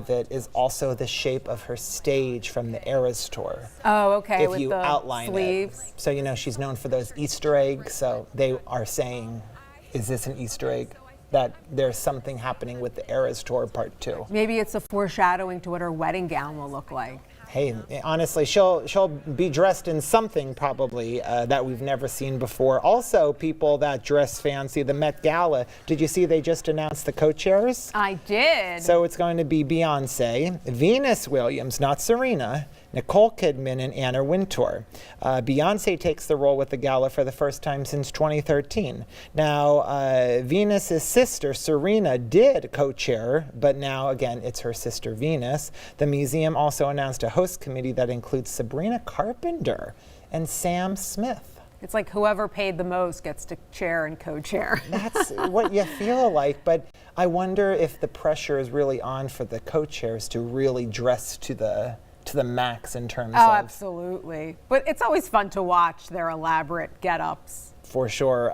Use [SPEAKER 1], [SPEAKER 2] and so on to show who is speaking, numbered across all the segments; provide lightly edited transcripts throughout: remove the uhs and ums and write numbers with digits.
[SPEAKER 1] of it is also the shape of her stage from the Eras tour.
[SPEAKER 2] Oh, okay.
[SPEAKER 1] If
[SPEAKER 2] with
[SPEAKER 1] you
[SPEAKER 2] the
[SPEAKER 1] outline
[SPEAKER 2] sleeves.
[SPEAKER 1] it. So, you know, she's known for those Easter eggs. So they are saying, is this an Easter egg? That there's something happening with the Eras tour part 2.
[SPEAKER 2] Maybe it's a foreshadowing to what her wedding gown will look like.
[SPEAKER 1] Hey, honestly, she'll be dressed in something probably that we've never seen before. Also, people that dress fancy, the Met Gala. Did you see they just announced the co-chairs?
[SPEAKER 2] I did.
[SPEAKER 1] So it's going to be Beyonce, Venus Williams, not Serena, Nicole Kidman, and Anna Wintour. Beyonce takes the role with the gala for the first time since 2013. Now, Venus's sister, Serena, did co-chair, but now, again, it's her sister, Venus. The museum also announced a host committee that includes Sabrina Carpenter and Sam Smith.
[SPEAKER 2] It's like whoever paid the most gets to chair and co-chair.
[SPEAKER 1] That's what you feel like, but I wonder if the pressure is really on for the co-chairs to really dress to the max in terms of...
[SPEAKER 2] Oh, absolutely. But it's always fun to watch their elaborate get-ups.
[SPEAKER 1] For sure.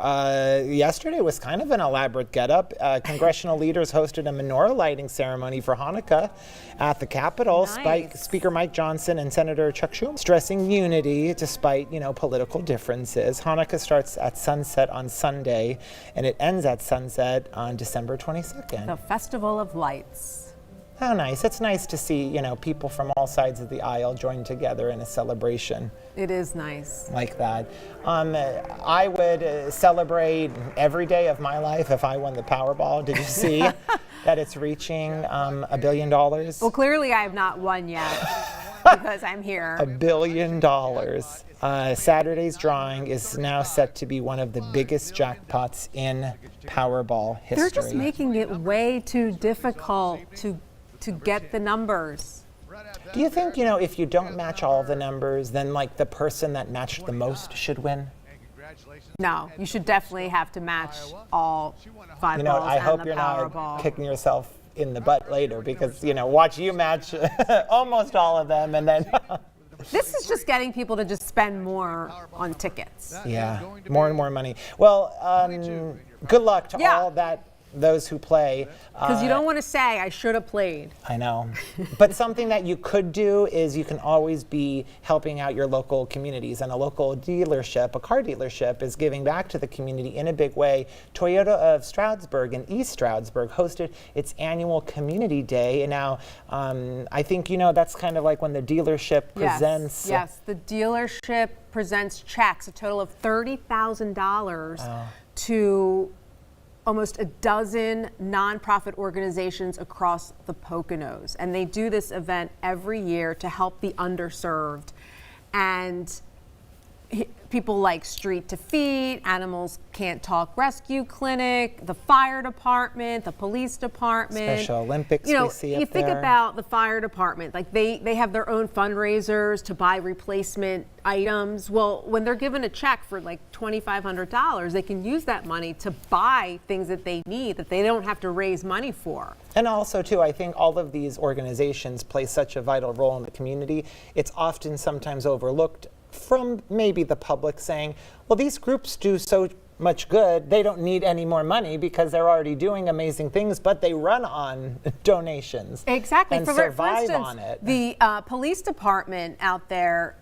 [SPEAKER 1] Yesterday was kind of an elaborate get-up. Congressional leaders hosted a menorah lighting ceremony for Hanukkah at the Capitol.
[SPEAKER 2] Nice.
[SPEAKER 1] Speaker Mike Johnson and Senator Chuck Schumer stressing unity despite, political differences. Hanukkah starts at sunset on Sunday, and it ends at sunset on December 22nd.
[SPEAKER 2] The Festival of Lights.
[SPEAKER 1] How nice. It's nice to see, people from all sides of the aisle join together in a celebration.
[SPEAKER 2] It is nice.
[SPEAKER 1] Like that. I would celebrate every day of my life if I won the Powerball. Did you see that it's reaching $1 billion?
[SPEAKER 2] Well, clearly I have not won yet because I'm here.
[SPEAKER 1] $1 billion. Saturday's drawing is now set to be one of the biggest jackpots in Powerball history.
[SPEAKER 2] They're just making it way too difficult to get the numbers.
[SPEAKER 1] Do you think, if you don't match all the numbers, then the person that matched the most should win?
[SPEAKER 2] No, you should definitely have to match all 5 balls
[SPEAKER 1] I
[SPEAKER 2] and
[SPEAKER 1] hope
[SPEAKER 2] the
[SPEAKER 1] you're
[SPEAKER 2] Powerball.
[SPEAKER 1] not kicking yourself in the butt later because, watch you match almost all of them and then...
[SPEAKER 2] This is just getting people to just spend more on tickets.
[SPEAKER 1] Yeah, more and more money. Well, good luck to all those who play.
[SPEAKER 2] Because you don't want to say, I should have played.
[SPEAKER 1] I know. But something that you could do is you can always be helping out your local communities. And a local dealership, a car dealership, is giving back to the community in a big way. Toyota of Stroudsburg and East Stroudsburg hosted its annual Community Day. And now, I think, that's kind of like when the dealership presents.
[SPEAKER 2] Yes, the dealership presents checks, a total of $30,000 to almost a dozen nonprofit organizations across the Poconos. And they do this event every year to help the underserved. And people like Street to Feed, Animals Can't Talk Rescue Clinic, the fire department, the police department.
[SPEAKER 1] Special Olympics we see up
[SPEAKER 2] You think
[SPEAKER 1] there.
[SPEAKER 2] about the fire department, they have their own fundraisers to buy replacement items. Well, when they're given a check for $2,500, they can use that money to buy things that they need that they don't have to raise money for.
[SPEAKER 1] And also, too, I think all of these organizations play such a vital role in the community. It's often sometimes overlooked from maybe the public saying, well, these groups do so much good, they don't need any more money because they're already doing amazing things, but they run on donations.
[SPEAKER 2] Exactly.
[SPEAKER 1] And
[SPEAKER 2] for
[SPEAKER 1] survive
[SPEAKER 2] instance,
[SPEAKER 1] on it.
[SPEAKER 2] The police department out there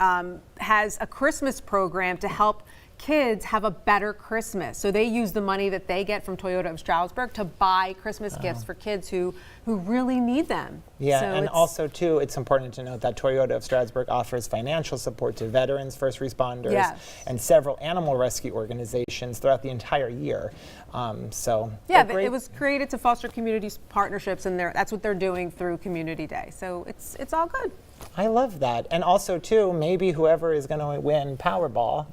[SPEAKER 2] has a Christmas program to help kids have a better Christmas. So they use the money that they get from Toyota of Stroudsburg to buy Christmas gifts for kids who really need them.
[SPEAKER 1] Yeah,
[SPEAKER 2] so
[SPEAKER 1] and also, too, it's important to note that Toyota of Stroudsburg offers financial support to veterans, first responders, and several animal rescue organizations throughout the entire year.
[SPEAKER 2] It was created to foster community partnerships, and that's what they're doing through Community Day. So it's all good.
[SPEAKER 1] I love that. And also, too, maybe whoever is going to win Powerball,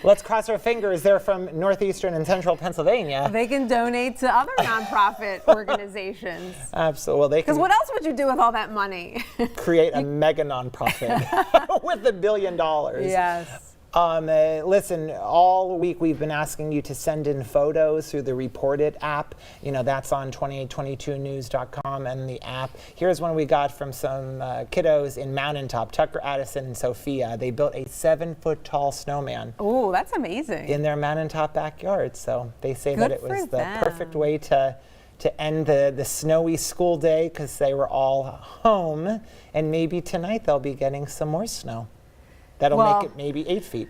[SPEAKER 1] let's cross our fingers, they're from northeastern and central Pennsylvania.
[SPEAKER 2] They can donate to other nonprofit organizations.
[SPEAKER 1] Absolutely. Well,
[SPEAKER 2] because what else would you do with all that money?
[SPEAKER 1] Create a mega nonprofit with $1 billion.
[SPEAKER 2] Yes.
[SPEAKER 1] Listen, all week we've been asking you to send in photos through the Report It app. That's on 2822news.com and the app. Here's one we got from some kiddos in Mountain Top, Tucker, Addison, and Sophia. They built a 7-foot-tall snowman.
[SPEAKER 2] Oh, that's amazing.
[SPEAKER 1] In their Mountain Top backyard. So they say that it was the perfect way to to end the snowy school day because they were all home. And maybe tonight they'll be getting some more snow. That'll make it maybe 8 feet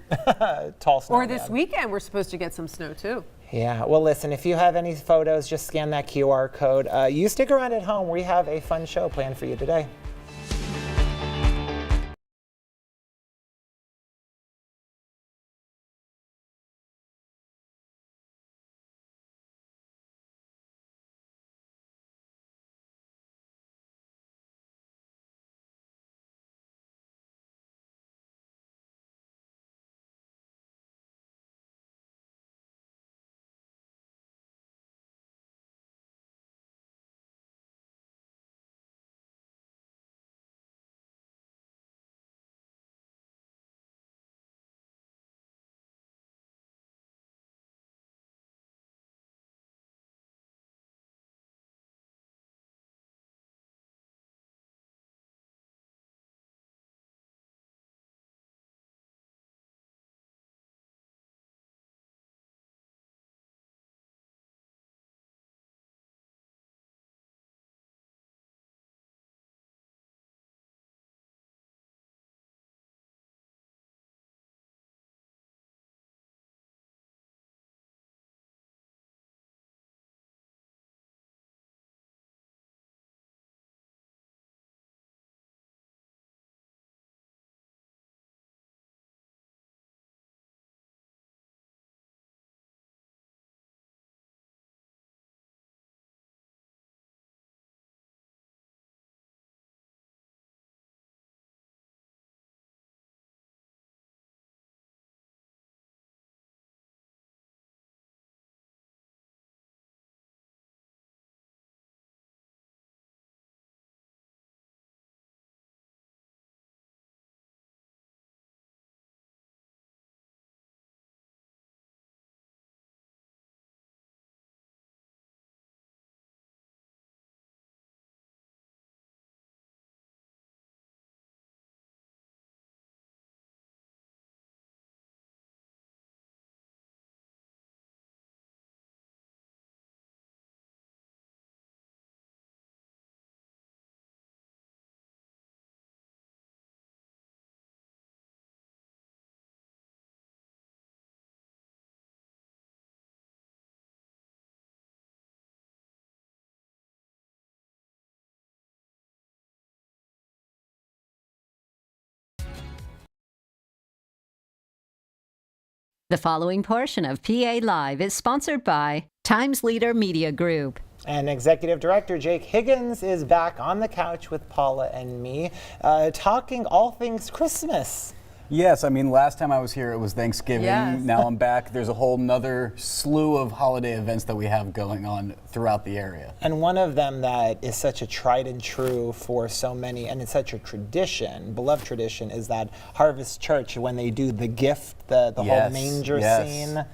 [SPEAKER 1] tall snow.
[SPEAKER 2] Or this weekend, we're supposed to get some snow too.
[SPEAKER 1] Yeah, well, listen, if you have any photos, just scan that QR code. You stick around at home. We have a fun show planned for you today.
[SPEAKER 3] The following portion of PA Live is sponsored by Times Leader Media Group.
[SPEAKER 1] And Executive Director Jake Higgins is back on the couch with Paula and me, talking all things Christmas.
[SPEAKER 4] Yes, I mean, last time I was here, it was Thanksgiving.
[SPEAKER 2] Yes.
[SPEAKER 4] Now I'm back. There's a whole nother slew of holiday events that we have going on throughout the area.
[SPEAKER 1] And one of them that is such a tried and true for so many, and it's such a tradition, beloved tradition, is that Harvest Church, when they do the gift, the whole manger scene.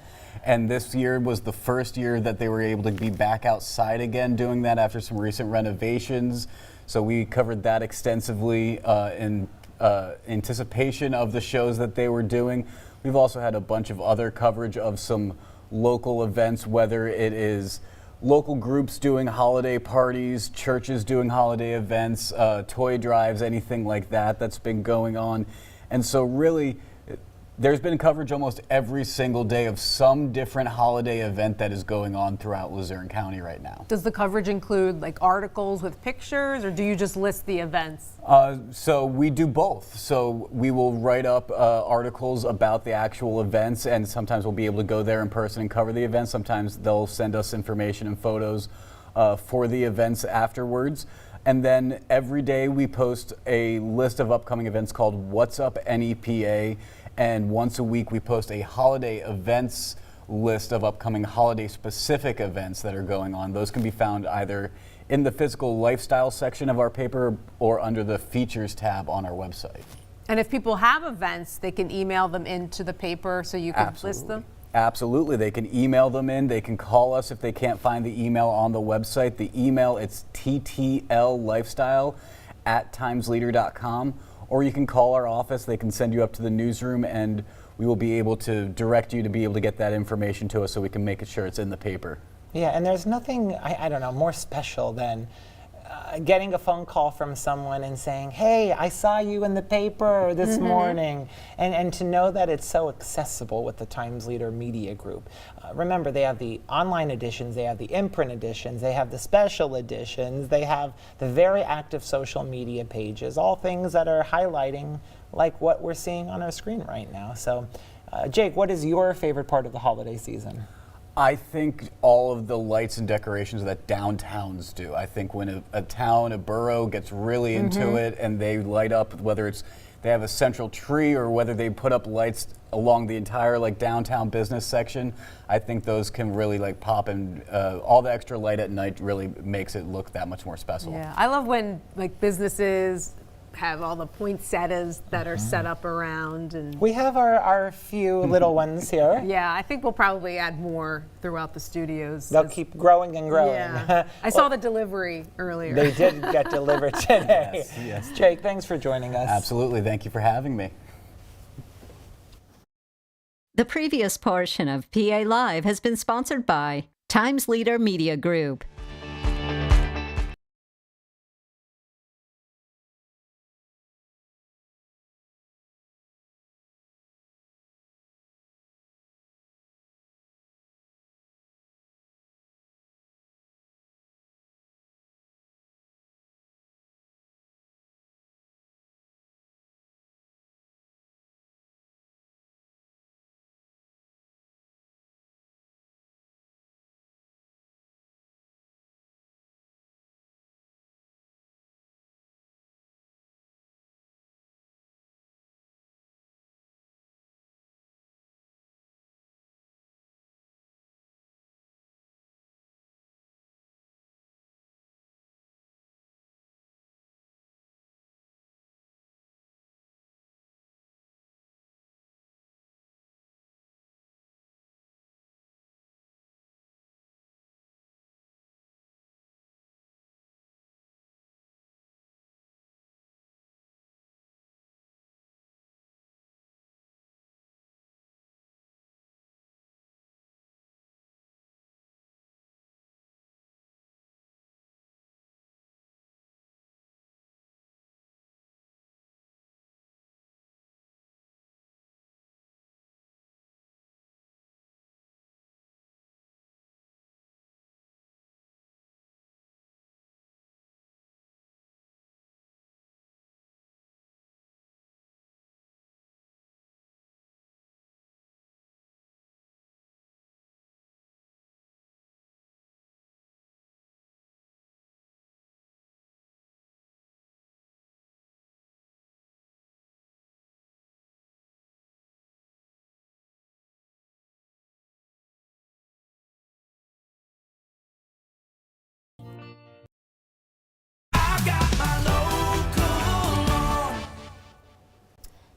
[SPEAKER 4] And this year was the first year that they were able to be back outside again doing that after some recent renovations. So we covered that extensively in anticipation of the shows that they were doing. We've also had a bunch of other coverage of some local events, whether it is local groups doing holiday parties, churches doing holiday events, toy drives, anything like that that's been going on. And so really, there's been coverage almost every single day of some different holiday event that is going on throughout Luzerne County right now.
[SPEAKER 2] Does the coverage include like articles with pictures, or do you just list the events?
[SPEAKER 4] So we do both. So we will write up articles about the actual events, and sometimes we'll be able to go there in person and cover the events. Sometimes they'll send us information and photos for the events afterwards. And then every day we post a list of upcoming events called What's Up NEPA. And once a week we post a holiday events list of upcoming holiday specific events that are going on. Those can be found either in the physical lifestyle section of our paper or under the features tab on our website.
[SPEAKER 2] And if people have events, they can email them into the paper so you can list them?
[SPEAKER 4] Absolutely. They can email them in. They can call us if they can't find the email on the website. The email, it's ttlifestyle@timesleader.com. Or you can call our office. They can send you up to the newsroom, and we will be able to direct you to be able to get that information to us so we can make sure it's in the paper.
[SPEAKER 1] Yeah, and there's nothing, I don't know, more special than getting a phone call from someone and saying, hey, I saw you in the paper this morning, and to know that it's so accessible with the Times Leader Media Group. Remember, they have the online editions, they have the imprint editions, they have the special editions, they have the very active social media pages, all things that are highlighting like what we're seeing on our screen right now. So, Jake, what is your favorite part of the holiday season?
[SPEAKER 4] I think all of the lights and decorations that downtowns do. I think when a town, a borough gets really into it and they light up, whether it's they have a central tree or whether they put up lights along the entire like downtown business section, I think those can really like pop, and all the extra light at night really makes it look that much more special.
[SPEAKER 2] Yeah, I love when like businesses have all the poinsettias that are set up around, and
[SPEAKER 1] We have our few little ones here.
[SPEAKER 2] yeah, I think we'll probably add more throughout the studios.
[SPEAKER 1] They'll keep growing and growing.
[SPEAKER 2] Yeah, I saw the delivery earlier.
[SPEAKER 1] They did get delivered today.
[SPEAKER 4] Yes.
[SPEAKER 1] Jake, thanks for joining us.
[SPEAKER 4] Absolutely. Thank you for having me.
[SPEAKER 3] The previous portion of PA Live has been sponsored by Times Leader Media Group.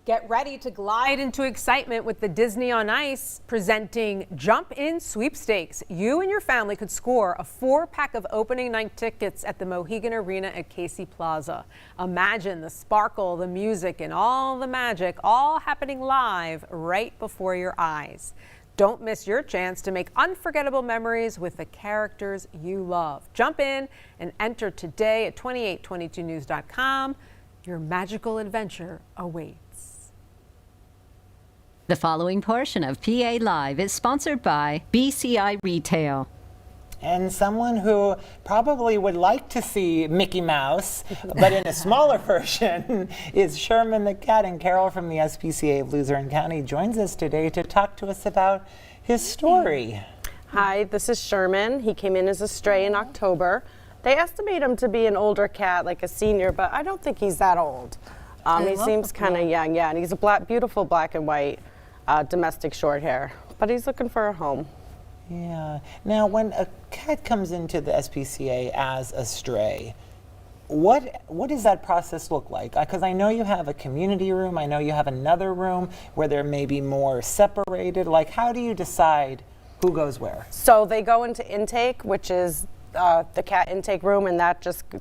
[SPEAKER 2] Get ready to glide into excitement with the Disney on Ice presenting Jump In Sweepstakes. You and your family could score a 4-pack of opening night tickets at the Mohegan Arena at Casey Plaza. Imagine the sparkle, the music, and all the magic all happening live right before your eyes. Don't miss your chance to make unforgettable memories with the characters you love. Jump in and enter today at 2822news.com. Your magical adventure awaits.
[SPEAKER 3] The following portion of PA Live is sponsored by BCI Retail.
[SPEAKER 1] And someone who probably would like to see Mickey Mouse, but in a smaller version, is Sherman the Cat. And Carol from the SPCA of Luzerne County joins us today to talk to us about his story.
[SPEAKER 5] Hi, this is Sherman. He came in as a stray in October. They estimate him to be an older cat, like a senior, but I don't think he's that old. He seems kind of young, yeah, and he's a beautiful black and white domestic short hair, but he's looking for a home.
[SPEAKER 1] Yeah. Now, when a cat comes into the SPCA as a stray, what does that process look like? Because I know you have a community room, I know you have another room where they're maybe more separated. Like, how do you decide who goes where?
[SPEAKER 5] So they go into intake, which is the cat intake room, and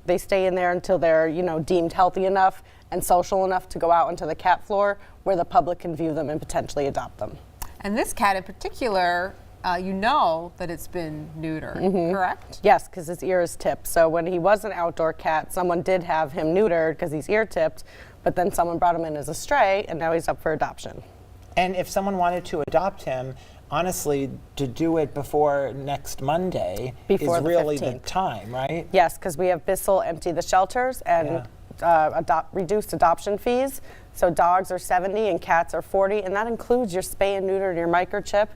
[SPEAKER 5] they stay in there until they're, deemed healthy enough and social enough to go out onto the cat floor where the public can view them and potentially adopt them.
[SPEAKER 2] And this cat in particular you know that it's been neutered, correct?
[SPEAKER 5] Yes, because his ear is tipped. So when he was an outdoor cat, someone did have him neutered because he's ear tipped, but then someone brought him in as a stray, and now he's up for adoption.
[SPEAKER 1] And if someone wanted to adopt him, honestly, to do it before next Monday
[SPEAKER 5] Before
[SPEAKER 1] is
[SPEAKER 5] the
[SPEAKER 1] really
[SPEAKER 5] 15th.
[SPEAKER 1] the time, right?
[SPEAKER 5] Yes, because we have Bissell empty the shelters and reduced adoption fees. So dogs are 70 and cats are 40, and that includes your spay and neuter and your microchip,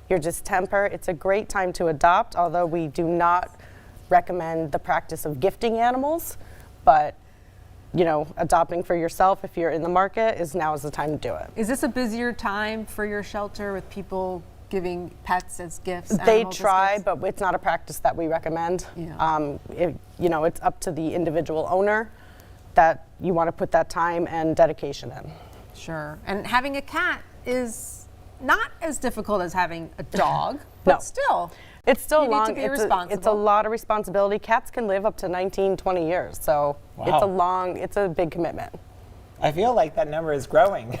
[SPEAKER 5] your distemper. It's a great time to adopt, although we do not recommend the practice of gifting animals. But, you know, adopting for yourself if you're in the market is the time to do it.
[SPEAKER 2] Is this a busier time for your shelter with people giving pets as gifts?
[SPEAKER 5] They
[SPEAKER 2] animals as
[SPEAKER 5] try,
[SPEAKER 2] gifts?
[SPEAKER 5] but it's not a practice that we recommend.
[SPEAKER 2] Yeah.
[SPEAKER 5] It's up to the individual owner that you want to put that time and dedication in.
[SPEAKER 2] Sure. And having a cat is not as difficult as having a dog, but
[SPEAKER 5] No.
[SPEAKER 2] still.
[SPEAKER 5] It's still
[SPEAKER 2] You need to be
[SPEAKER 5] it's
[SPEAKER 2] responsible.
[SPEAKER 5] a lot of responsibility. Cats can live up to 19, 20 years, so
[SPEAKER 1] Wow.
[SPEAKER 5] it's a big commitment.
[SPEAKER 1] I feel like that number is growing.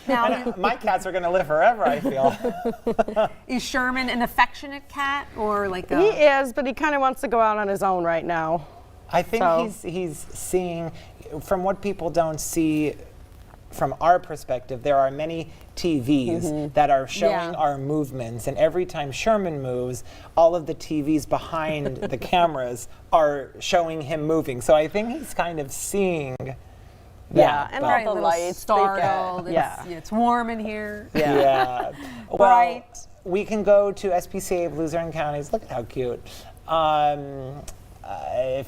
[SPEAKER 2] Now,
[SPEAKER 1] My cats are going to live forever, I feel.
[SPEAKER 2] is Sherman an affectionate cat or like a...
[SPEAKER 5] He is, but he kind of wants to go out on his own right now.
[SPEAKER 1] I think
[SPEAKER 5] So-
[SPEAKER 1] he's seeing, from what people don't see from our perspective, there are many TVs that are showing
[SPEAKER 2] Yeah.
[SPEAKER 1] our movements, and every time Sherman moves, all of the TVs behind the cameras are showing him moving. So I think he's kind of seeing that.
[SPEAKER 5] And
[SPEAKER 1] but-
[SPEAKER 5] all
[SPEAKER 2] Right,
[SPEAKER 5] the
[SPEAKER 2] a little
[SPEAKER 5] lights. they get-
[SPEAKER 2] startled.
[SPEAKER 5] yeah.
[SPEAKER 2] It's warm in here.
[SPEAKER 1] Yeah. Well,
[SPEAKER 2] Bright.
[SPEAKER 1] we can go to SPCA of Luzerne Counties. Look at how cute.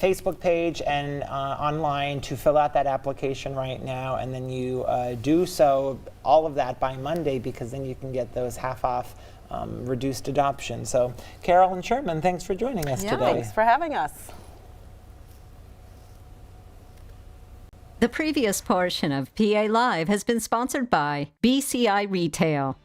[SPEAKER 1] Facebook page and online to fill out that application right now, and then you do so all of that by Monday, because then you can get those half off reduced adoption. So Carol and Sherman, thanks for joining us
[SPEAKER 2] Yeah.
[SPEAKER 1] today.
[SPEAKER 5] Thanks for having us.
[SPEAKER 3] The previous portion of PA Live has been sponsored by BCI Retail.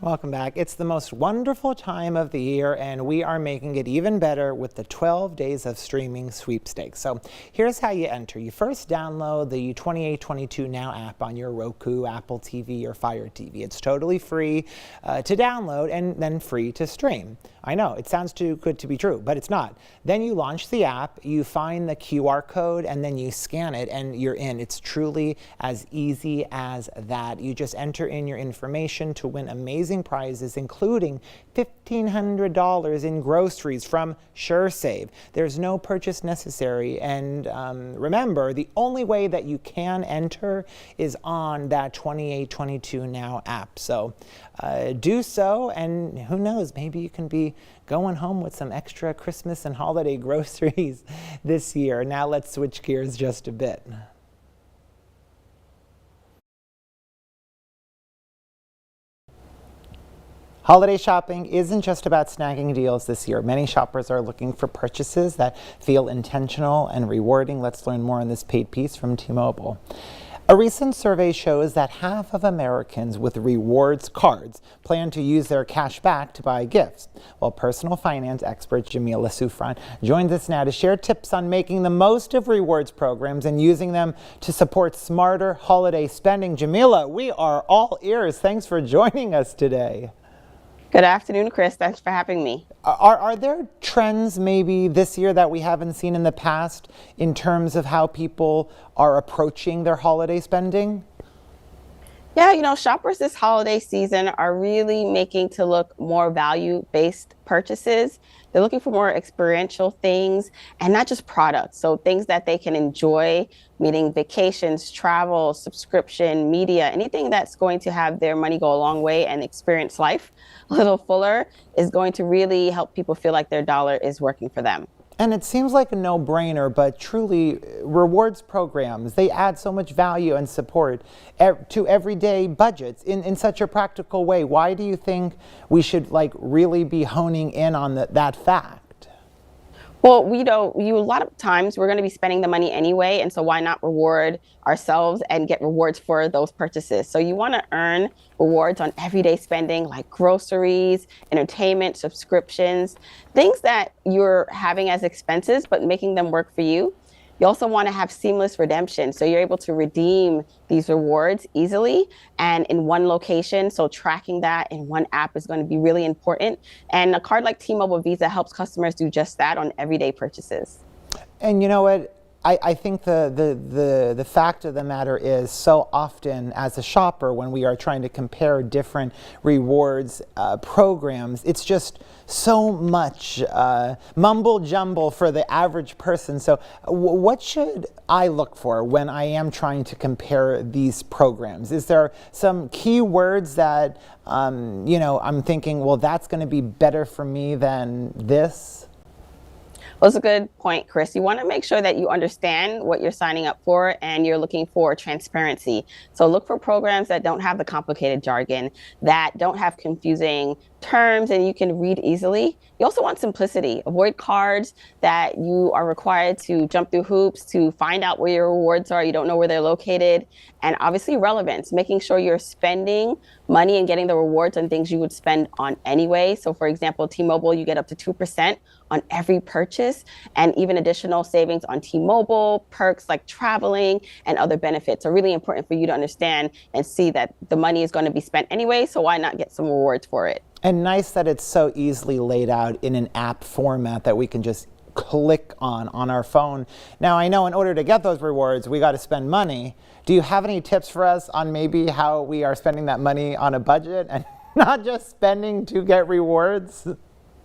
[SPEAKER 1] Welcome back. It's the most wonderful time of the year, and we are making it even better with the 12 Days of Streaming Sweepstakes. So here's how you enter. You first download the 2822 Now app on your Roku, Apple TV, or Fire TV. It's totally free to download and then free to stream. I know, it sounds too good to be true, but it's not. Then you launch the app, you find the QR code, and then you scan it, and you're in. It's truly as easy as that. You just enter in your information to win amazing prizes, including $1,500 in groceries from SureSave. There's no purchase necessary, and remember, the only way that you can enter is on that 2822 Now app. So do so, and who knows, maybe you can be going home with some extra Christmas and holiday groceries this year. Now let's switch gears just a bit. Holiday shopping isn't just about snagging deals this year. Many shoppers are looking for purchases that feel intentional and rewarding. Let's learn more on this paid piece from T-Mobile. A recent survey shows that half of Americans with rewards cards plan to use their cash back to buy gifts. Well, personal finance expert Jamila Sufran joins us now to share tips on making the most of rewards programs and using them to support smarter holiday spending. Jamila, we are all ears. Thanks for joining us today.
[SPEAKER 6] Good afternoon, Chris. Thanks for having me.
[SPEAKER 1] Are there trends maybe this year that we haven't seen in the past in terms of how people are approaching their holiday spending?
[SPEAKER 6] Yeah, shoppers this holiday season are really making to look more value-based purchases. They're looking for more experiential things and not just products. So things that they can enjoy, meaning vacations, travel, subscription, media, anything that's going to have their money go a long way and experience life a little fuller is going to really help people feel like their dollar is working for them.
[SPEAKER 1] And it seems like a no-brainer, but truly, rewards programs, they add so much value and support to everyday budgets in such a practical way. Why do you think we should really be honing in on that fact?
[SPEAKER 6] Well, a lot of times we're going to be spending the money anyway, and so why not reward ourselves and get rewards for those purchases? So you want to earn rewards on everyday spending like groceries, entertainment, subscriptions, things that you're having as expenses but making them work for you. You also want to have seamless redemption, so you're able to redeem these rewards easily and in one location. So tracking that in one app is going to be really important. And a card like T-Mobile Visa helps customers do just that on everyday purchases.
[SPEAKER 1] And you know what? I think the fact of the matter is, so often as a shopper, when we are trying to compare different rewards programs, it's just so much mumble jumble for the average person. So what should I look for when I am trying to compare these programs? Is there some key words that I'm thinking, well, that's going to be better for me than this?
[SPEAKER 6] Well, that's a good point, Chris. You want to make sure that you understand what you're signing up for and you're looking for transparency. So look for programs that don't have the complicated jargon, that don't have confusing terms and you can read easily. You also want simplicity. Avoid cards that you are required to jump through hoops to find out where your rewards are. You don't know where they're located. And obviously relevance, making sure you're spending money and getting the rewards on things you would spend on anyway. So for example, T-Mobile, you get up to 2% on every purchase and even additional savings on T-Mobile, perks like traveling and other benefits are really important for you to understand and see that the money is going to be spent anyway. So why not get some rewards for it?
[SPEAKER 1] And nice that it's so easily laid out in an app format that we can just click on our phone. Now, I know in order to get those rewards, we got to spend money. Do you have any tips for us on maybe how we are spending that money on a budget and not just spending to get rewards?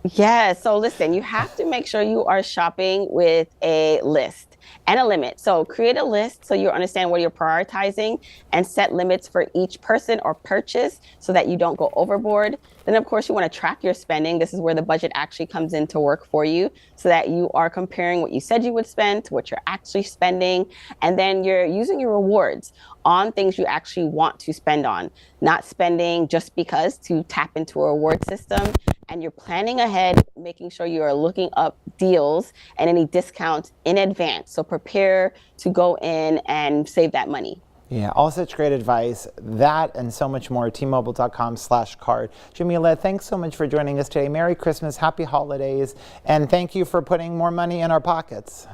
[SPEAKER 6] Yeah, so listen, you have to make sure you are shopping with a list and a limit. So create a list so you understand what you're prioritizing and set limits for each person or purchase so that you don't go overboard. Then of course you want to track your spending. This is where the budget actually comes in to work for you so that you are comparing what you said you would spend to what you're actually spending. And then you're using your rewards on things you actually want to spend on, not spending just because to tap into a reward system. And you're planning ahead, making sure you are looking up deals and any discounts in advance. So prepare to go in and save that money.
[SPEAKER 1] Yeah, all such great advice. That and so much more, tmobile.com/card. Jamila, thanks so much for joining us today. Merry Christmas, happy holidays, and thank you for putting more money in our pockets.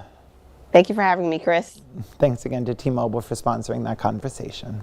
[SPEAKER 6] Thank you for having me, Chris.
[SPEAKER 1] Thanks again to T-Mobile for sponsoring that conversation.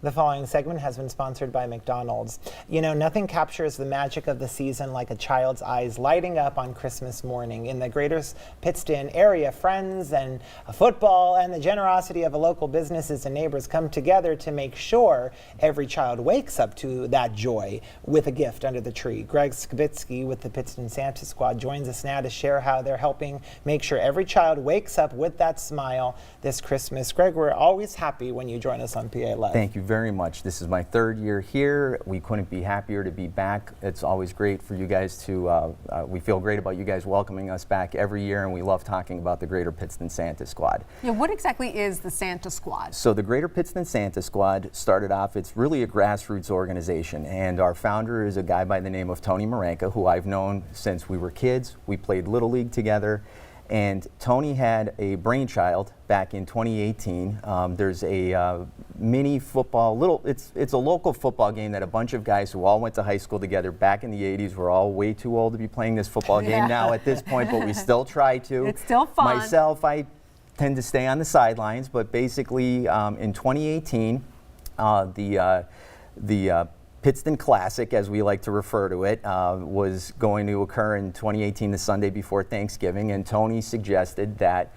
[SPEAKER 1] The following segment has been sponsored by McDonald's. You know, nothing captures the magic of the season like a child's eyes lighting up on Christmas morning. In the greater Pittston area, friends and football and the generosity of local businesses and neighbors come together to make sure every child wakes up to that joy with a gift under the tree. Greg Skibitsky with the Pittston Santa Squad joins us now to share how they're helping make sure every child wakes up with that smile this Christmas. Greg, we're always happy when you join us on PA Live.
[SPEAKER 7] Thank you very much. This is my third year here. We couldn't be happier to be back. It's always great for you guys to, we feel great about you guys welcoming us back every year, and we love talking about the Greater Pittston Santa Squad.
[SPEAKER 2] Yeah, what exactly is the Santa Squad?
[SPEAKER 7] So the Greater Pittston Santa Squad started off, it's really a grassroots organization, and our founder is a guy by the name of Tony Maranka, who I've known since we were kids. We played Little League together. And Tony had a brainchild back in 2018. There's a mini football, it's a local football game that a bunch of guys who all went to high school together back in the 80s, we're all way too old to be playing this football game now at this point, but we still try to.
[SPEAKER 2] It's still fun.
[SPEAKER 7] Myself, I tend to stay on the sidelines, but basically in 2018, the Pittston Classic, as we like to refer to it, was going to occur in 2018, the Sunday before Thanksgiving, and Tony suggested that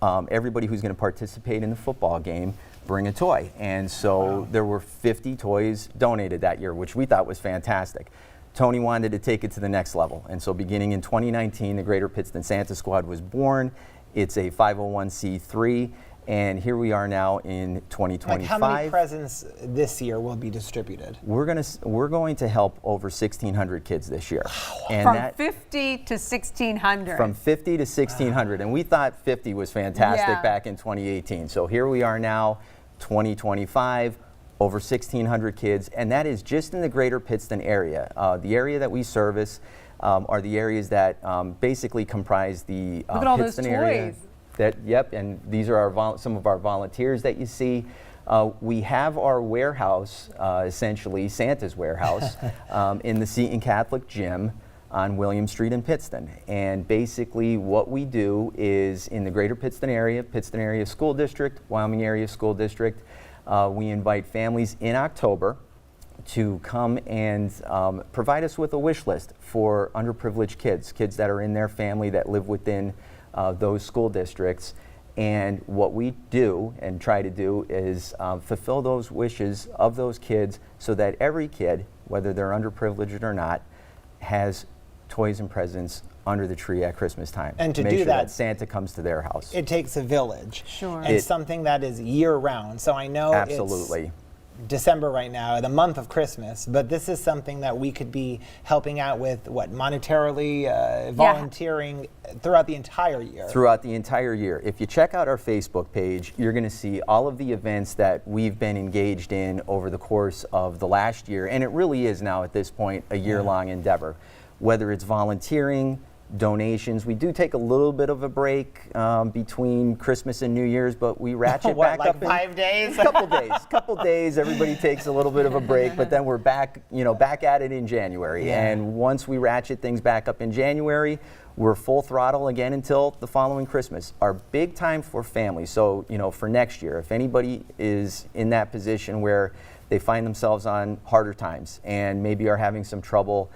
[SPEAKER 7] everybody who's going to participate in the football game bring a toy. And so there were 50 toys donated that year, which we thought was fantastic. Tony wanted to take it to the next level, and so beginning in 2019, the Greater Pittston Santa Squad was born. It's a 501c3. And here we are now in 2025.
[SPEAKER 1] Like how many presents this year will be distributed?
[SPEAKER 7] We're going to help over 1,600 kids this year. And
[SPEAKER 2] from 50 to 1,600.
[SPEAKER 7] From 50 to 1,600. And we thought 50 was fantastic back in 2018. So here we are now, 2025, over 1,600 kids. And that is just in the Greater Pittston area. The area that we service, are the areas that basically comprise the
[SPEAKER 2] Look at all those
[SPEAKER 7] Pittston area.
[SPEAKER 2] toys.
[SPEAKER 7] Yep, and these are some of our volunteers that you see. We have our warehouse, essentially Santa's warehouse, in the Seton Catholic Gym on William Street in Pittston. And basically what we do is in the greater Pittston area school district, Wyoming area school district, we invite families in October to come and provide us with a wish list for underprivileged kids that are in their family that live within those school districts. And what we do and try to do is fulfill those wishes of those kids so that every kid, whether they're underprivileged or not, has toys and presents under the tree at Christmas time.
[SPEAKER 1] And to
[SPEAKER 7] make
[SPEAKER 1] do
[SPEAKER 7] sure
[SPEAKER 1] that,
[SPEAKER 7] Santa comes to their house.
[SPEAKER 1] It takes a village.
[SPEAKER 2] Sure.
[SPEAKER 1] And something that is year-round. So I know
[SPEAKER 7] Absolutely.
[SPEAKER 1] it's December right now, the month of Christmas, but this is something that we could be helping out with, monetarily, volunteering throughout the entire year.
[SPEAKER 7] Throughout the entire year. If you check out our Facebook page, you're going to see all of the events that we've been engaged in over the course of the last year, and it really is now at this point a year-long endeavor. Whether it's volunteering, donations. We do take a little bit of a break between Christmas and New Year's, but we ratchet back up in
[SPEAKER 1] 5 days?
[SPEAKER 7] couple days. Everybody takes a little bit of a break, but then we're back at it in January.
[SPEAKER 1] Yeah.
[SPEAKER 7] And once we ratchet things back up in January, we're full throttle again until the following Christmas. Our big time for families. So, for next year, if anybody is in that position where they find themselves on harder times and maybe are having some trouble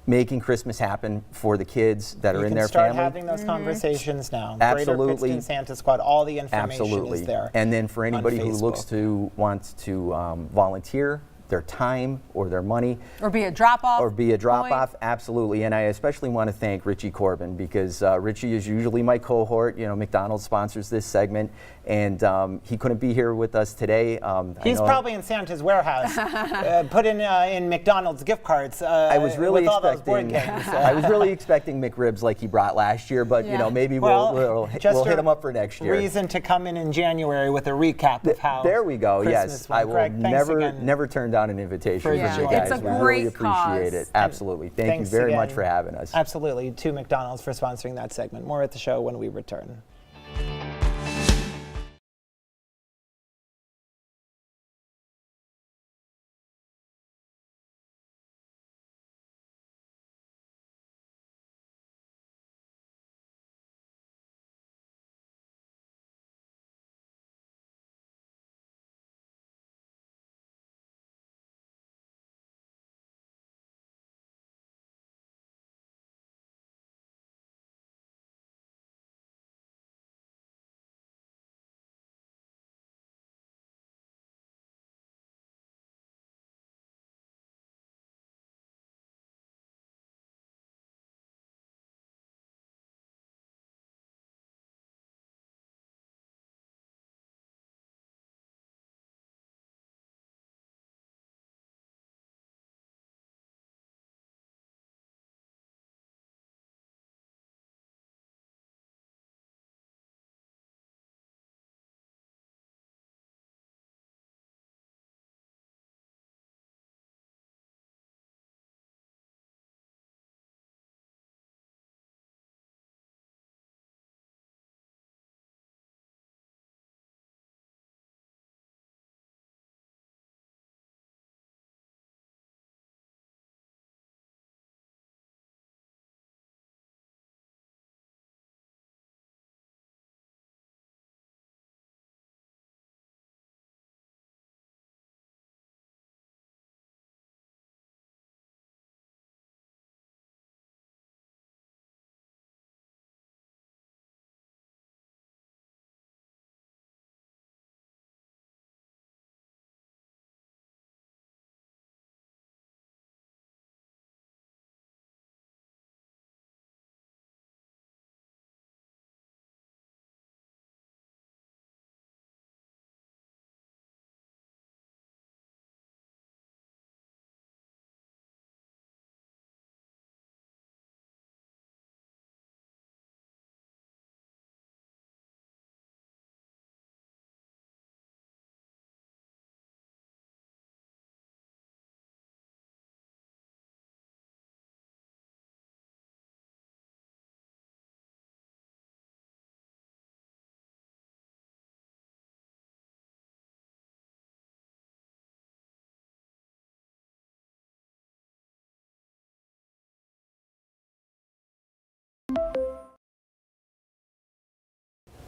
[SPEAKER 7] making Christmas happen for the kids that are in their
[SPEAKER 1] start
[SPEAKER 7] family.
[SPEAKER 1] having those conversations now.
[SPEAKER 7] Absolutely.
[SPEAKER 1] Greater Pittston Santa Squad, all the information
[SPEAKER 7] Absolutely.
[SPEAKER 1] is there.
[SPEAKER 7] And then for anybody who
[SPEAKER 1] Facebook.
[SPEAKER 7] wants to volunteer their time or their money,
[SPEAKER 2] Or be a drop-off.
[SPEAKER 7] drop-off, absolutely. And I especially want to thank Richie Corbin because Richie is usually my cohort. McDonald's sponsors this segment, and he couldn't be here with us today.
[SPEAKER 1] He's probably in Santa's warehouse, put in McDonald's gift cards.
[SPEAKER 7] I was really
[SPEAKER 1] with all those board games.
[SPEAKER 7] I was really expecting McRibs like he brought last year, but maybe we'll
[SPEAKER 1] just
[SPEAKER 7] hit him up for next year.
[SPEAKER 1] Reason to come in January with a recap of how.
[SPEAKER 7] There we go.
[SPEAKER 1] Christmas
[SPEAKER 7] Yes,
[SPEAKER 1] went.
[SPEAKER 7] I will
[SPEAKER 1] Greg, thanks again.
[SPEAKER 7] never turn down an invitation
[SPEAKER 1] For
[SPEAKER 7] from
[SPEAKER 1] Yeah.
[SPEAKER 7] you
[SPEAKER 1] sure.
[SPEAKER 7] guys.
[SPEAKER 2] It's a
[SPEAKER 7] We really
[SPEAKER 2] great
[SPEAKER 7] appreciate
[SPEAKER 2] cause.
[SPEAKER 7] it. Absolutely. Thank you
[SPEAKER 1] Thanks
[SPEAKER 7] very much
[SPEAKER 1] again.
[SPEAKER 7] for having us.
[SPEAKER 1] Absolutely, to McDonald's for sponsoring that segment. More at the show when we return.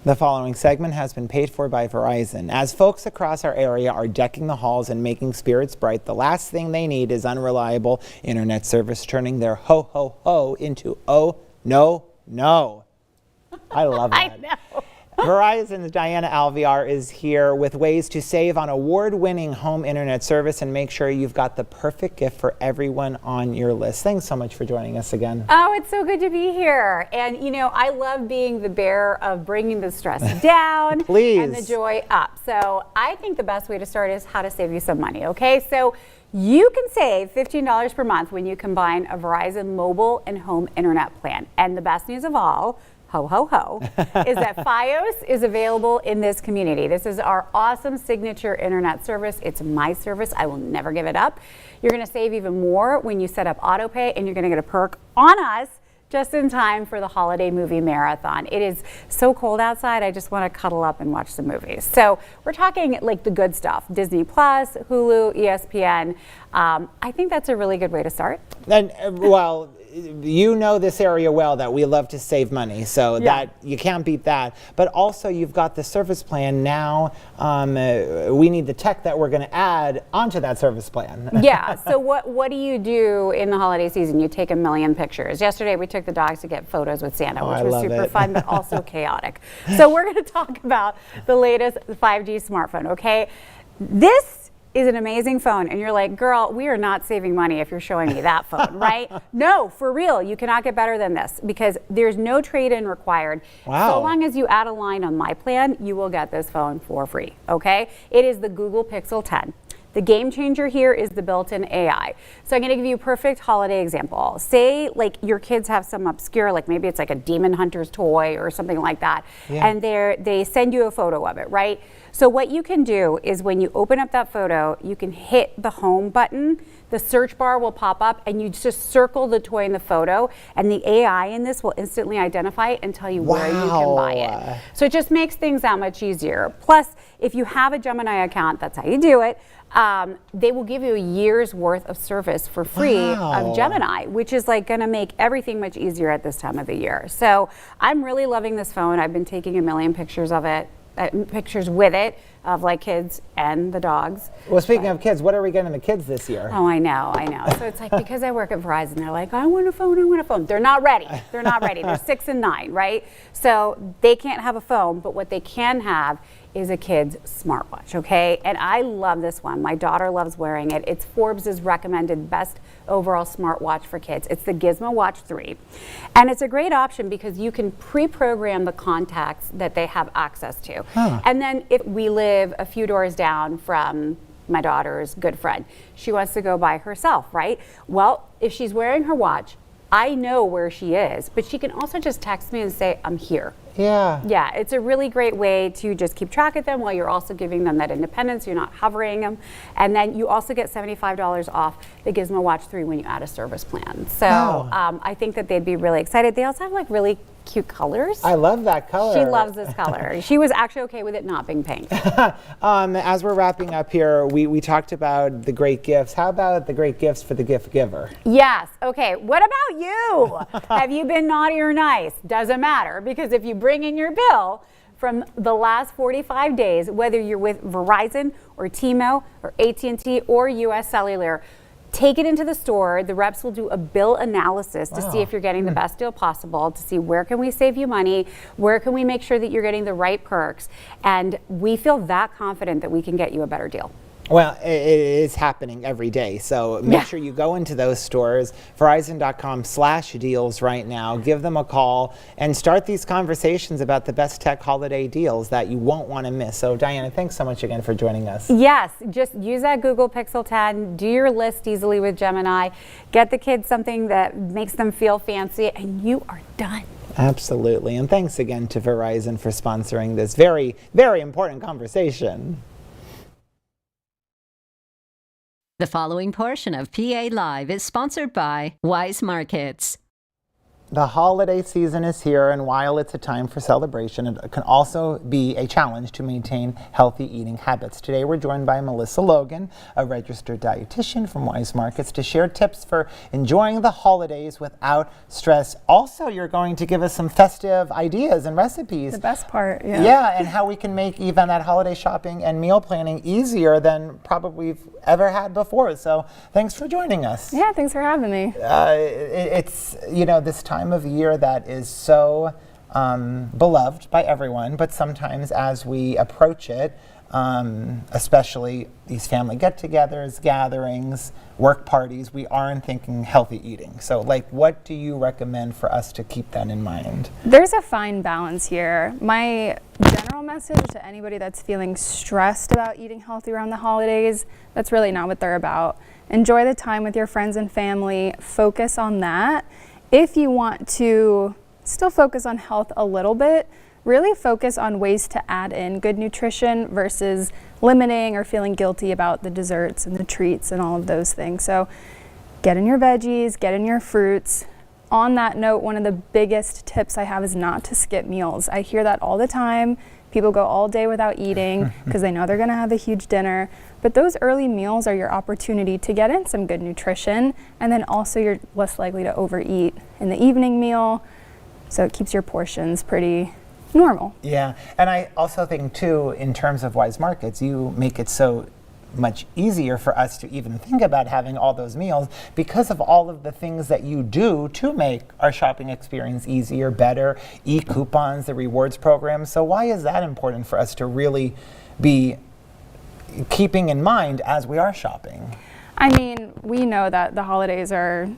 [SPEAKER 1] The following segment has been paid for by Verizon. As folks across our area are decking the halls and making spirits bright, the last thing they need is unreliable internet service, turning their ho ho ho into oh no no. I love that.
[SPEAKER 8] I know.
[SPEAKER 1] Verizon's Diana Alvear is here with ways to save on award-winning home internet service and make sure you've got the perfect gift for everyone on your list. Thanks so much for joining us again.
[SPEAKER 8] Oh, it's so good to be here. And you know, I love being the bearer of bringing the stress down
[SPEAKER 1] Please.
[SPEAKER 8] and the joy up. So I think the best way to start is how to save you some money, okay? So you can save $15 per month when you combine a Verizon mobile and home internet plan. And the best news of all, ho, ho, ho, is that Fios is available in this community. This is our awesome signature internet service. It's my service. I will never give it up. You're going to save even more when you set up autopay, and you're going to get a perk on us just in time for the holiday movie marathon. It is so cold outside, I just want to cuddle up and watch some movies. So we're talking like the good stuff, Disney Plus, Hulu, ESPN. I think that's a really good way to start.
[SPEAKER 1] And well, you know this area well, that we love to save money, so that you can't beat that. But also you've got the service plan now. We need the tech that we're going to add onto that service plan.
[SPEAKER 8] Yeah, so what do you do in the holiday season? You take a million pictures. Yesterday we took the dogs to get photos with Santa, which was super fun, but also chaotic. So we're going to talk about the latest 5G smartphone, okay? This is an amazing phone, and you're like, girl, we are not saving money if you're showing me that phone, right? No, for real, you cannot get better than this because there's no trade-in required.
[SPEAKER 1] Wow.
[SPEAKER 8] So long as you add a line on my plan, you will get this phone for free, okay? It is the Google Pixel 10. The game changer here is the built-in AI. So I'm going to give you a perfect holiday example. Say like your kids have some obscure, like maybe it's like a demon hunter's toy or something like that, and they send you a photo of it, right? So what you can do is when you open up that photo, you can hit the home button, the search bar will pop up, and you just circle the toy in the photo, and the AI in this will instantly identify it and tell you where you can buy it. So it just makes things that much easier. Plus, if you have a Gemini account, that's how you do it, they will give you a year's worth of service for free of Gemini, which is like going to make everything much easier at this time of the year. So I'm really loving this phone. I've been taking a million pictures of it. Pictures with it of like kids and the dogs.
[SPEAKER 1] Well, speaking of kids, what are we getting the kids this year?
[SPEAKER 8] Oh, I know. So it's like because I work at Verizon, they're like, I want a phone. They're not ready. They're 6 and 9, right? So they can't have a phone, but what they can have is a kid's smartwatch, okay? And I love this one. My daughter loves wearing it. It's Forbes' recommended best overall smartwatch for kids. It's the Gizmo Watch 3. And it's a great option because you can pre-program the contacts that they have access to. And then if we live a few doors down from my daughter's good friend, she wants to go by herself, right? Well, if she's wearing her watch, I know where she is, but she can also just text me and say, I'm here. Yeah, it's a really great way to just keep track of them while you're also giving them that independence. You're not hovering them. And then you also get $75 off the Gizmo Watch 3 when you add a service plan. So I think that they'd be really excited. They also have like really cute colors.
[SPEAKER 1] I love that color.
[SPEAKER 8] She loves this color. She was actually okay with it not being pink.
[SPEAKER 1] As we're wrapping up here, we talked about the great gifts. How about the great gifts for the gift giver?
[SPEAKER 8] Yes. Okay. What about you? Have you been naughty or nice? Doesn't matter, because if you bring in your bill from the last 45 days, whether you're with Verizon or T-Mo or AT&T or US Cellular, take it into the store. The reps will do a bill analysis to see if you're getting the best deal possible, to see where can we save you money, where can we make sure that you're getting the right perks. And we feel that confident that we can get you a better deal.
[SPEAKER 1] Well, it is happening every day. So make sure you go into those stores, Verizon.com/deals right now. Give them a call and start these conversations about the best tech holiday deals that you won't want to miss. So Diana, thanks so much again for joining us.
[SPEAKER 8] Yes, just use that Google Pixel 10, do your list easily with Gemini, get the kids something that makes them feel fancy, and you are done.
[SPEAKER 1] Absolutely. And thanks again to Verizon for sponsoring this very, very important conversation.
[SPEAKER 3] The following portion of PA Live is sponsored by Wise Markets.
[SPEAKER 1] The holiday season is here, and while it's a time for celebration, it can also be a challenge to maintain healthy eating habits. Today, we're joined by Melissa Logan, a registered dietitian from Wise Markets, to share tips for enjoying the holidays without stress. Also, you're going to give us some festive ideas and recipes.
[SPEAKER 9] The best part, yeah.
[SPEAKER 1] Yeah, and how we can make even that holiday shopping and meal planning easier than probably we've ever had before. So, thanks for joining us.
[SPEAKER 9] Yeah, thanks for having me.
[SPEAKER 1] It's, you know, this time of year that is so beloved by everyone, but sometimes as we approach it, especially these family get-togethers, gatherings, work parties, we aren't thinking healthy eating. So, like, what do you recommend for us to keep that in mind?
[SPEAKER 9] There's a fine balance here. My general message to anybody that's feeling stressed about eating healthy around the holidays, that's really not what they're about. Enjoy the time with your friends and family. Focus on that. If you want to still focus on health a little bit, really focus on ways to add in good nutrition versus limiting or feeling guilty about the desserts and the treats and all of those things. So get in your veggies, get in your fruits. On that note, one of the biggest tips I have is not to skip meals. I hear that all the time. People go all day without eating because they know they're going to have a huge dinner. But those early meals are your opportunity to get in some good nutrition, and then also you're less likely to overeat in the evening meal, so it keeps your portions pretty normal.
[SPEAKER 1] Yeah, and I also think too, in terms of Wise Markets, you make it so much easier for us to even think about having all those meals because of all of the things that you do to make our shopping experience easier, better, e-coupons, the rewards program. So why is that important for us to really be keeping in mind as we are shopping?
[SPEAKER 9] I mean, we know that the holidays are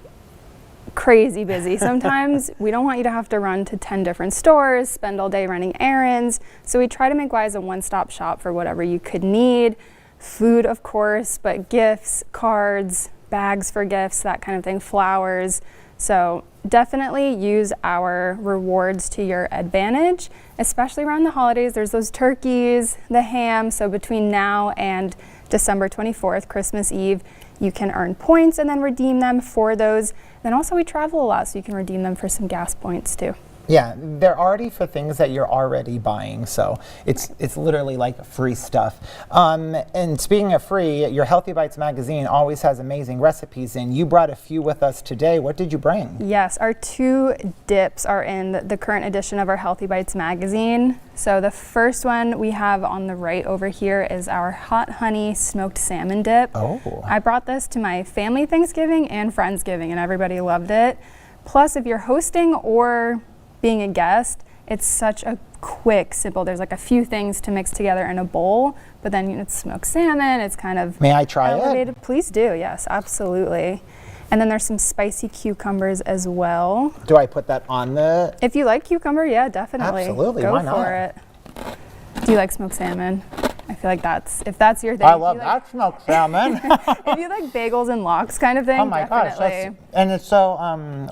[SPEAKER 9] crazy busy. Sometimes we don't want you to have to run to 10 different stores, spend all day running errands. So we try to make Wise a one-stop shop for whatever you could need. Food, of course, but gifts, cards, bags for gifts, that kind of thing, flowers. So definitely use our rewards to your advantage, especially around the holidays. There's those turkeys, the ham. So between now and December 24th, Christmas Eve, you can earn points and then redeem them for those. Then also we travel a lot, so you can redeem them for some gas points too.
[SPEAKER 1] Yeah, they're already for things that you're already buying, so it's literally like free stuff. And speaking of free, your Healthy Bites magazine always has amazing recipes, and you brought a few with us today. What did you bring?
[SPEAKER 9] Yes, our 2 dips are in the current edition of our Healthy Bites magazine. So the first one we have on the right over here is our hot honey smoked salmon dip.
[SPEAKER 1] Oh.
[SPEAKER 9] I brought this to my family Thanksgiving and Friendsgiving, and everybody loved it. Plus, if you're hosting or being a guest, it's such a quick, simple, there's like a few things to mix together in a bowl, but then it's smoked salmon, it's kind of
[SPEAKER 1] May I try
[SPEAKER 9] elevated.
[SPEAKER 1] it?
[SPEAKER 9] Please do, yes, absolutely. And then there's some spicy cucumbers as well.
[SPEAKER 1] Do I put that on the...
[SPEAKER 9] If you like cucumber, yeah, definitely.
[SPEAKER 1] Absolutely,
[SPEAKER 9] Go
[SPEAKER 1] why not?
[SPEAKER 9] for it. Do you like smoked salmon? I feel like if that's your thing.
[SPEAKER 1] I love that smoked salmon.
[SPEAKER 9] If you like bagels and lox kind of thing,
[SPEAKER 1] Oh my gosh,
[SPEAKER 9] definitely.
[SPEAKER 1] and it's so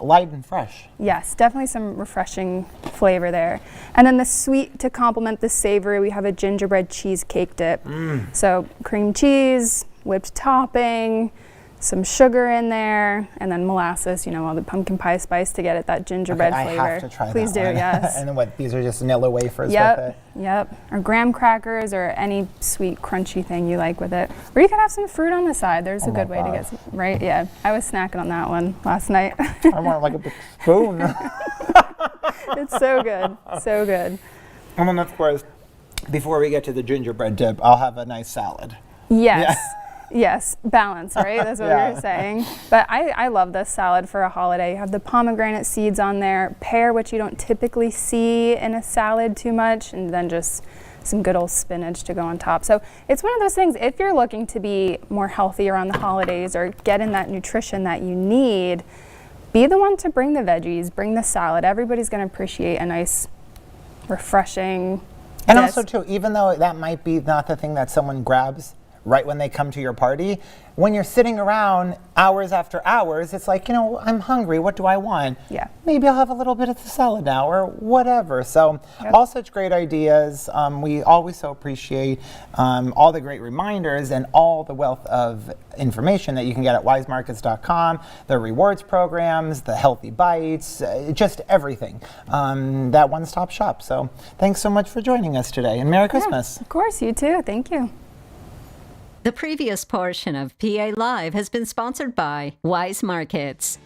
[SPEAKER 1] light and fresh.
[SPEAKER 9] Yes, definitely some refreshing flavor there. And then the sweet to complement the savory, we have a gingerbread cheesecake dip. So cream cheese, whipped topping, some sugar in there, and then molasses, you know, all the pumpkin pie spice to get it that gingerbread flavor.
[SPEAKER 1] I have to try
[SPEAKER 9] Please
[SPEAKER 1] that
[SPEAKER 9] do,
[SPEAKER 1] one.
[SPEAKER 9] yes.
[SPEAKER 1] And then what, these are just vanilla wafers with it?
[SPEAKER 9] Yep. Or graham crackers or any sweet, crunchy thing you like with it. Or you can have some fruit on the side. There's a good way to get some, right? Yeah. I was snacking on that one last night.
[SPEAKER 1] I want like a big spoon.
[SPEAKER 9] It's so good. So good.
[SPEAKER 1] And then, of course, before we get to the gingerbread dip, I'll have a nice salad.
[SPEAKER 9] Yes. Yes, balance, right? That's what we were saying. But I love this salad for a holiday. You have the pomegranate seeds on there, pear, which you don't typically see in a salad too much, and then just some good old spinach to go on top. So it's one of those things, if you're looking to be more healthy around the holidays or get in that nutrition that you need, be the one to bring the veggies, bring the salad. Everybody's going to appreciate a nice, refreshing
[SPEAKER 1] And
[SPEAKER 9] dish.
[SPEAKER 1] also, too, even though that might be not the thing that someone grabs right when they come to your party. When you're sitting around hours after hours, it's like, I'm hungry. What do I want?
[SPEAKER 9] Yeah.
[SPEAKER 1] Maybe I'll have a little bit of the salad now or whatever. So all such great ideas. We always so appreciate all the great reminders and all the wealth of information that you can get at wisemarkets.com, the rewards programs, the healthy bites, just everything. That one-stop shop. So thanks so much for joining us today, and Merry Christmas.
[SPEAKER 9] Of course, you too. Thank you.
[SPEAKER 3] The previous portion of PA Live has been sponsored by Wise Markets.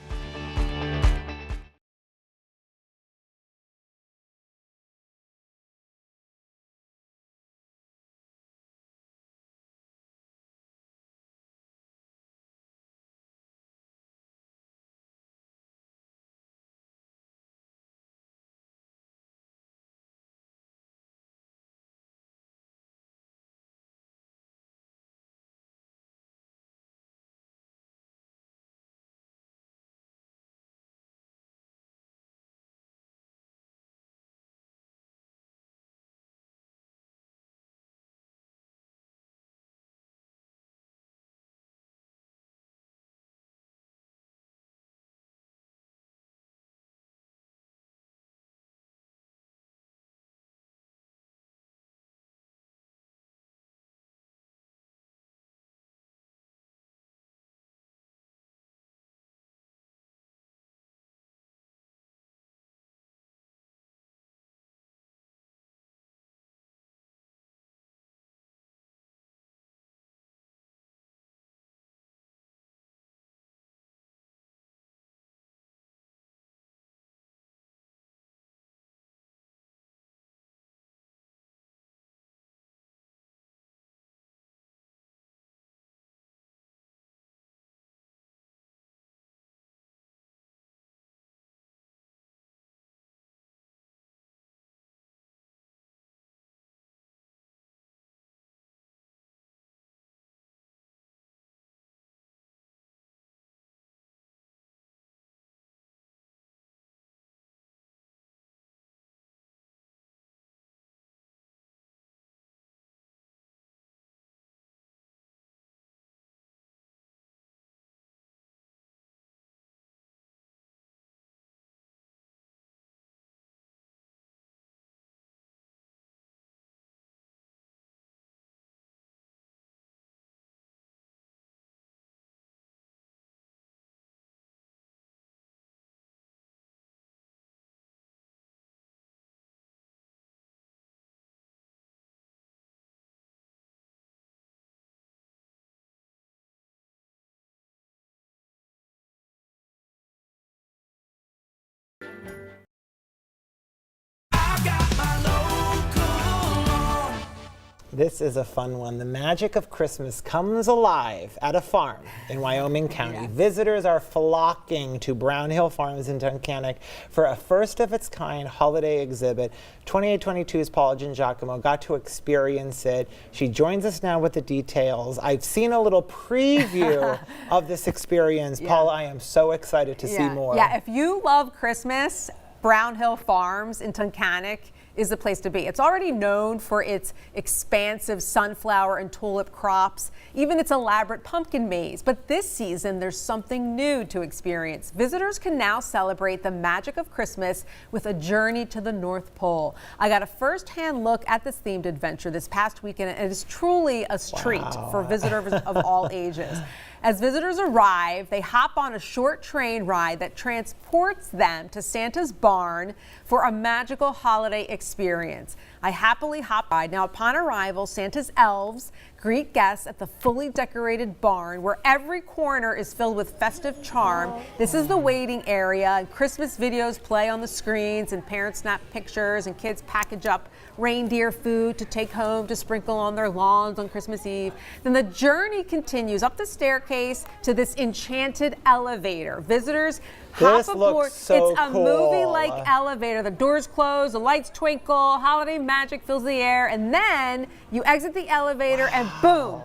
[SPEAKER 1] This is a fun one. The magic of Christmas comes alive at a farm in Wyoming County. Visitors are flocking to Brown Hill Farms in Tunkhannock for a first-of-its-kind holiday exhibit. 2822's Paula Giacomo got to experience it. She joins us now with the details. I've seen a little preview of this experience. Paula, I am so excited to see more.
[SPEAKER 2] Yeah, if you love Christmas, Brown Hill Farms in Tunkhannock is the place to be. It's already known for its expansive sunflower and tulip crops, even its elaborate pumpkin maze. But this season, there's something new to experience. Visitors can now celebrate the magic of Christmas with a journey to the North Pole. I got a first-hand look at this themed adventure this past weekend, and it is truly a treat for visitors of all ages. As visitors arrive, they hop on a short train ride that transports them to Santa's barn for a magical holiday experience. I happily hop ride. Now, upon arrival, Santa's elves greet guests at the fully decorated barn where every corner is filled with festive charm. This is the waiting area, and Christmas videos play on the screens, and parents snap pictures, and kids package up reindeer food to take home to sprinkle on their lawns on Christmas Eve. Then the journey continues up the staircase to this enchanted elevator. Visitors hop aboard. It's a movie-like elevator. The doors close, the lights twinkle, holiday magic fills the air, and then you exit the elevator and boom,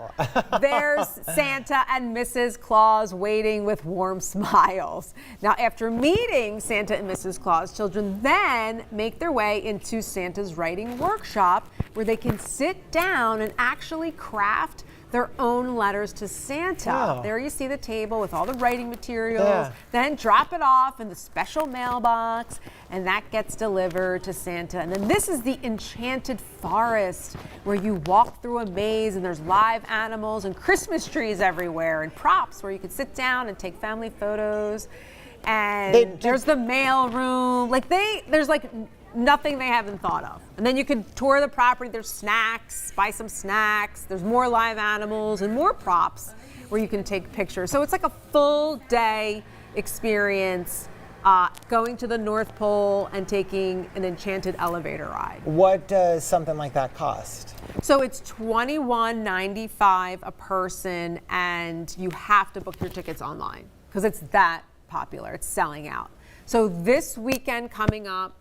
[SPEAKER 2] there's Santa and Mrs. Claus waiting with warm smiles. Now, after meeting Santa and Mrs. Claus, children then make their way into Santa's writing workshop where they can sit down and actually craft their own letters to Santa.
[SPEAKER 1] Wow.
[SPEAKER 2] There you see the table with all the writing materials.
[SPEAKER 1] Yeah.
[SPEAKER 2] Then drop it off in the special mailbox, and that gets delivered to Santa. And then this is the enchanted forest where you walk through a maze and there's live animals and Christmas trees everywhere and props where you can sit down and take family photos. And there's the mail room. There's nothing they haven't thought of. And then you can tour the property. There's snacks, buy some snacks. There's more live animals and more props where you can take pictures. So it's like a full day experience going to the North Pole and taking an enchanted elevator ride.
[SPEAKER 1] What does something like that cost?
[SPEAKER 2] So it's $21.95 a person, and you have to book your tickets online because it's that popular. It's selling out. So this weekend coming up,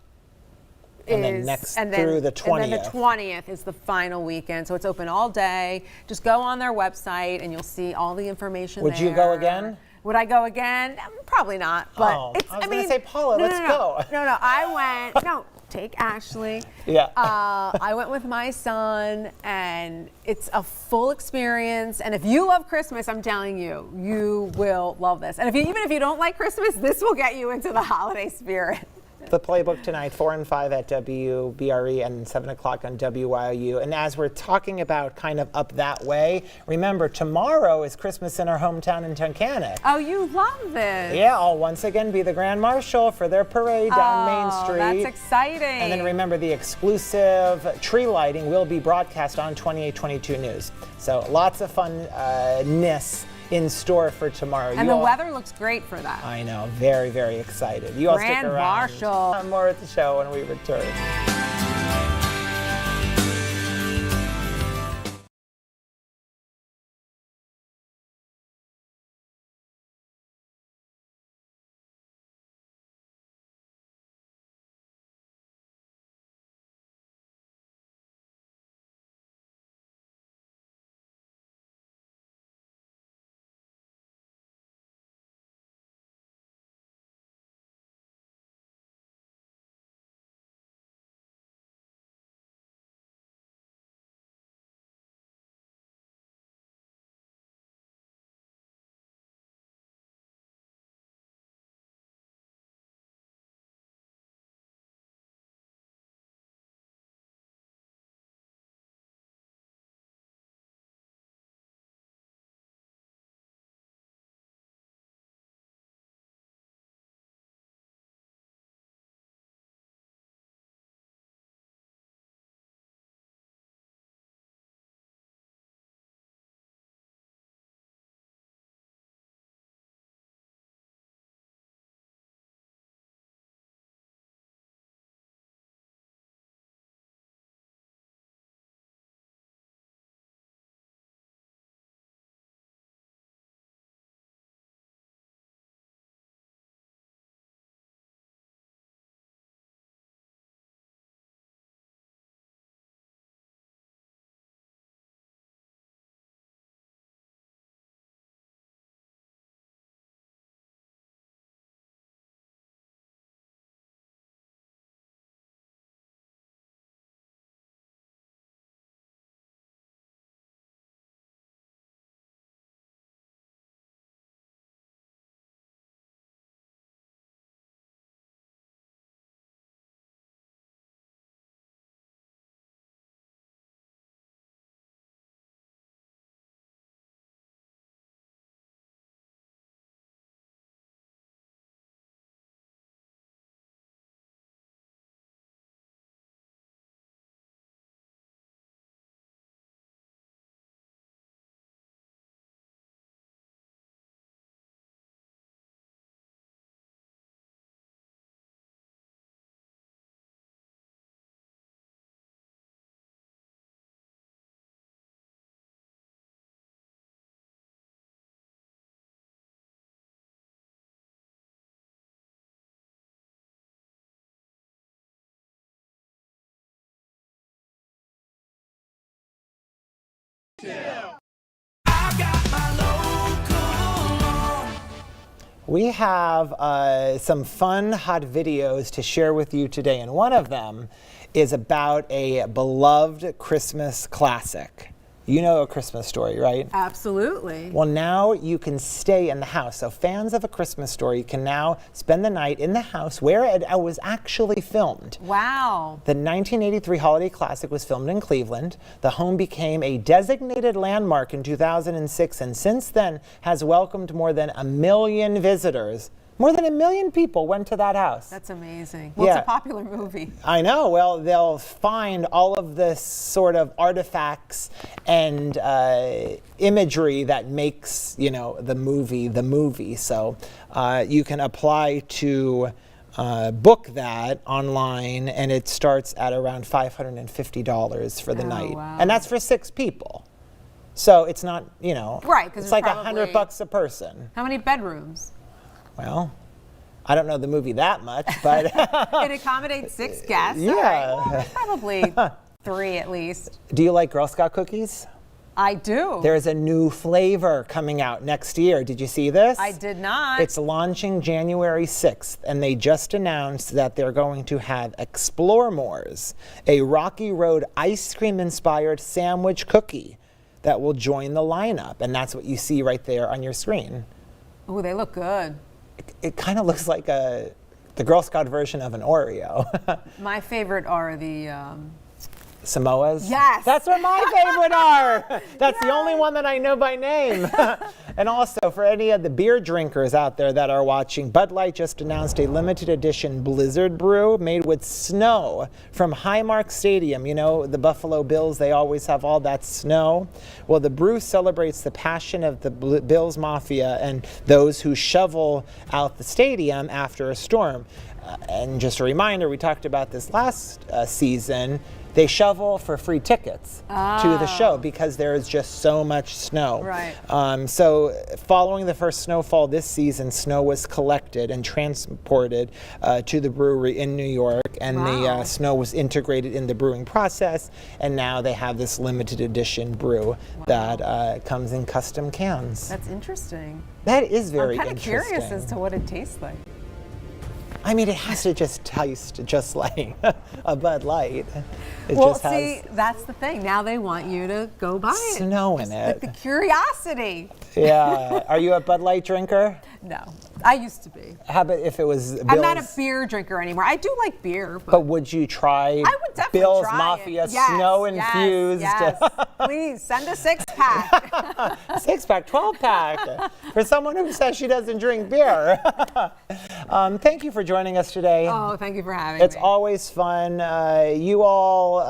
[SPEAKER 1] through the 20th.
[SPEAKER 2] And then the 20th is the final weekend. So it's open all day. Just go on their website and you'll see all the information
[SPEAKER 1] Would
[SPEAKER 2] there.
[SPEAKER 1] you go again?
[SPEAKER 2] Would I go again? Probably not. But
[SPEAKER 1] I was going to say, Paula, let's go.
[SPEAKER 2] No, I went. No, take Ashley.
[SPEAKER 1] Yeah.
[SPEAKER 2] I went with my son, and it's a full experience. And if you love Christmas, I'm telling you, you will love this. And even if you don't like Christmas, this will get you into the holiday spirit.
[SPEAKER 1] The playbook tonight, 4 and 5 at WBRE and 7 o'clock on WYU. And as we're talking about kind of up that way, remember tomorrow is Christmas in our hometown in Tunkhannock.
[SPEAKER 2] Oh, you love this.
[SPEAKER 1] Yeah, I'll once again be the Grand Marshal for their parade down Main Street.
[SPEAKER 2] That's exciting.
[SPEAKER 1] And then remember, the exclusive tree lighting will be broadcast on 2822 News. So lots of fun-ness in store for tomorrow.
[SPEAKER 2] And the weather looks great for that.
[SPEAKER 1] I know, very, very excited. You all stick
[SPEAKER 2] Grand
[SPEAKER 1] around.
[SPEAKER 2] Marshal.
[SPEAKER 1] More at the show when we return. We have some fun, hot videos to share with you today, and one of them is about a beloved Christmas classic. You know A Christmas Story, right?
[SPEAKER 2] Absolutely.
[SPEAKER 1] Well, now you can stay in the house. So fans of A Christmas Story can now spend the night in the house where it was actually filmed.
[SPEAKER 2] Wow.
[SPEAKER 1] The 1983 holiday classic was filmed in Cleveland. The home became a designated landmark in 2006 and since then has welcomed more than 1 million visitors. More than 1 million people went to that house.
[SPEAKER 2] That's amazing. Well,
[SPEAKER 1] Yeah.
[SPEAKER 2] it's a popular movie.
[SPEAKER 1] I know. Well, they'll find all of this sort of artifacts and imagery that makes, the movie. So you can apply to book that online, and it starts at around $550 for the night.
[SPEAKER 2] Wow.
[SPEAKER 1] And that's for 6 people. So it's not,
[SPEAKER 2] Right, 'cause
[SPEAKER 1] it's
[SPEAKER 2] it's
[SPEAKER 1] like
[SPEAKER 2] probably-
[SPEAKER 1] $100 a person.
[SPEAKER 2] How many bedrooms?
[SPEAKER 1] Well, I don't know the movie that much, but
[SPEAKER 2] It accommodates 6 guests. All
[SPEAKER 1] Yeah.
[SPEAKER 2] right, well, probably 3 at least.
[SPEAKER 1] do you like Girl Scout cookies?
[SPEAKER 2] I do.
[SPEAKER 1] There's a new flavor coming out next year. Did you see this?
[SPEAKER 2] I did not.
[SPEAKER 1] It's launching January 6th, and they just announced that they're going to have Explore More's, a Rocky Road ice cream inspired sandwich cookie that will join the lineup. And that's what you see right there on your screen.
[SPEAKER 2] Oh, they look good.
[SPEAKER 1] It kind of looks like the Girl Scout version of an Oreo.
[SPEAKER 2] My favorite are the
[SPEAKER 1] Samoas?
[SPEAKER 2] Yes.
[SPEAKER 1] That's what my favorite are. That's the only one that I know by name. And also, for any of the beer drinkers out there that are watching, Bud Light just announced a limited edition Blizzard brew made with snow from Highmark Stadium. You know, the Buffalo Bills, they always have all that snow. Well, the brew celebrates the passion of the Bills Mafia and those who shovel out the stadium after a storm. And just a reminder, we talked about this last season. They shovel for free tickets to the show because there is just so much snow.
[SPEAKER 2] Right.
[SPEAKER 1] So following the first snowfall this season, snow was collected and transported to the brewery in New York, and the snow was integrated in the brewing process, and now they have this limited edition brew that comes in custom cans.
[SPEAKER 2] That's interesting.
[SPEAKER 1] That is very
[SPEAKER 2] I'm kind of
[SPEAKER 1] interesting.
[SPEAKER 2] curious as to what it tastes like.
[SPEAKER 1] I mean, it has to just taste just like a Bud Light. It
[SPEAKER 2] Well,
[SPEAKER 1] just has
[SPEAKER 2] see, that's the thing. Now they want you to go buy it.
[SPEAKER 1] snow in
[SPEAKER 2] Like
[SPEAKER 1] it.
[SPEAKER 2] the curiosity.
[SPEAKER 1] Yeah. Are you a Bud Light drinker?
[SPEAKER 2] No, I used to be.
[SPEAKER 1] How about if it was Bill's?
[SPEAKER 2] I'm not a beer drinker anymore. I do like beer,
[SPEAKER 1] But
[SPEAKER 2] but
[SPEAKER 1] would you try
[SPEAKER 2] I would definitely
[SPEAKER 1] Bill's
[SPEAKER 2] try
[SPEAKER 1] Mafia
[SPEAKER 2] it. Yes,
[SPEAKER 1] snow infused
[SPEAKER 2] Yes, yes. Please send a 6-pack.
[SPEAKER 1] 6-pack, 12-pack for someone who says she doesn't drink beer? Thank you for joining us today.
[SPEAKER 2] Oh, thank you for having
[SPEAKER 1] It's
[SPEAKER 2] me.
[SPEAKER 1] always fun. You all,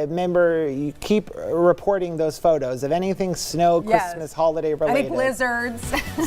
[SPEAKER 1] remember, you keep reporting those photos of anything snow,
[SPEAKER 2] Yes.
[SPEAKER 1] Christmas, holiday
[SPEAKER 2] Any
[SPEAKER 1] related.
[SPEAKER 2] blizzards?